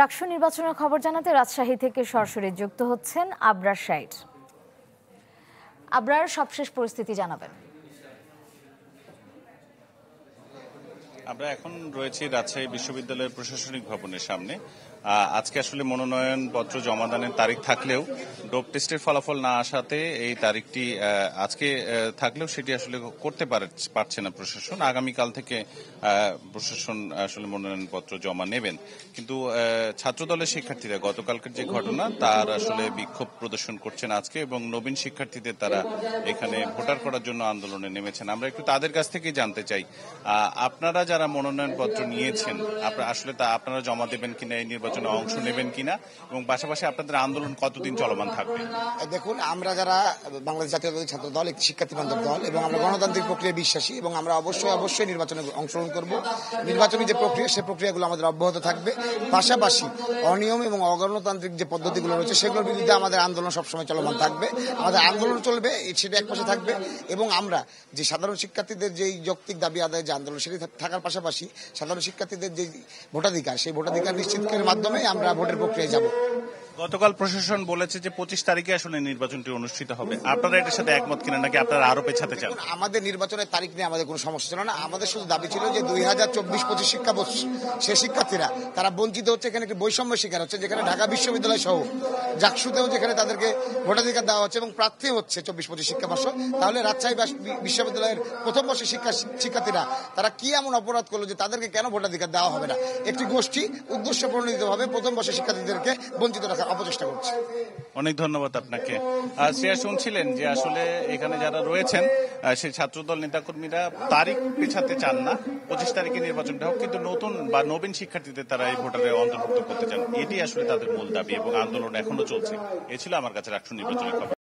ডাকসু নির্বাচনের খবর জানাতে রাজশাহী থেকে সরাসরি যুক্ত হচ্ছেন আবরার সাইদ। আবরার, সবশেষ পরিস্থিতি জানাবেন। আমরা এখন রয়েছি রাজশাহী বিশ্ববিদ্যালয়ের প্রশাসনিক ভবনের সামনে। আজকে আসলে মনোনয়নপত্র জমাদানের তারিখ থাকলেও ডোপ টেস্টের ফলাফল না আসাতে এই তারিখটি আজকে থাকলেও সেটি আসলে করতে পারছে না প্রশাসন। আগামীকাল থেকে প্রশাসন আসলে মনোনয়নপত্র জমা নেবেন। কিন্তু ছাত্রদলের শিক্ষার্থীরা গতকালকের যে ঘটনা তার আসলে বিক্ষোভ প্রদর্শন করছেন আজকে, এবং নবীন শিক্ষার্থীদের তারা এখানে ভোটার করার জন্য আন্দোলনে নেমেছেন। আমরা একটু তাদের কাছ থেকে জানতে চাই, আপনারা যারা মনোনয়নপত্র নিয়েছেন আসলে আপনারা জমা দেবেন কিনা, এই নির্বাচনে অংশ নেবেন কিনা, এবং পাশাপাশি আপনাদের আন্দোলন কতদিন চলমান থাকবে? দেখুন, আমরা যারা বাংলাদেশ জাতীয়তাবাদী ছাত্র দল, একটি শিক্ষার্থী বান্ধব দল, এবং আমরা গণতান্ত্রিক প্রক্রিয়ায় বিশ্বাসী, এবং আমরা অবশ্যই নির্বাচনে অংশগ্রহণ করব। নির্বাচনী যে প্রক্রিয়া, সেই প্রক্রিয়াগুলো আমাদের অব্যাহত থাকবে। পাশাপাশি অনিয়ম এবং অগণতান্ত্রিক যে পদ্ধতিগুলো রয়েছে সেগুলোর বিরুদ্ধে আমাদের আন্দোলন সবসময় চলমান থাকবে। আমাদের আন্দোলন চলবে, সেটা একপাশে থাকবে, এবং আমরা যে সাধারণ শিক্ষার্থীদের যে যৌক্তিক দাবি আদায়ের যে আন্দোলন, সেটি থাকার পাশাপাশি সাধারণ শিক্ষার্থীদের যে ভোটাধিকার, সেই ভোটাধিকার নিশ্চিতের মাধ্যমে আমরা ভোটের প্রক্রিয়ায় যাব। গতকাল প্রশাসন বলেছে যে 25 তারিখে আসলে নির্বাচনটি অনুষ্ঠিত হবে। আপনারা এটার সাথে একমত কিনা, নাকি আপনারা আরো পেছাতে চান? আমাদের নির্বাচনের তারিখ নিয়ে আমাদের কোনো সমস্যা ছিল না। আমাদের শুধু দাবি ছিল যে 2024-25 শিক্ষাবর্ষ সে শিক্ষার্থীরা তারা বঞ্চিত হচ্ছে, এখানে একটি বৈষম্য শিকার হচ্ছে, যেখানে ঢাকা বিশ্ববিদ্যালয় সহ জাকসুতেও যেখানে তাদেরকে ভোটাধিকার দেওয়া হচ্ছে এবং প্রার্থী হচ্ছে 24-25 শিক্ষাবর্ষ, তাহলে রাজশাহী বিশ্ববিদ্যালয়ের প্রথম বর্ষের শিক্ষার্থীরা তারা কি এমন অপরাধ করলো যে তাদেরকে কেন ভোটাধিকার দেওয়া হবে না? একটি গোষ্ঠী উদ্দেশ্য প্রণোদিতভাবে প্রথম বর্ষের শিক্ষার্থীদেরকে বঞ্চিত রাখার অপচেষ্টা করছে। অনেক ধন্যবাদ আপনাকে। শ্রেয়া, শুনছিলেন যে আসলে এখানে যারা রয়েছেন সেই ছাত্রদল নেতাকর্মীরা তারিখ পেছাতে চান না, 25 তারিখে নির্বাচনটা হোক, কিন্তু নতুন বা নবীন শিক্ষার্থীদের তারা এই ভোটারে অন্তর্ভুক্ত করতে চান। এটি আসলে তাদের মূল দাবি, এবং আন্দোলন এখনো চলছে। এ ছিল আমার কাছে ডাকসু নির্বাচনের খবর।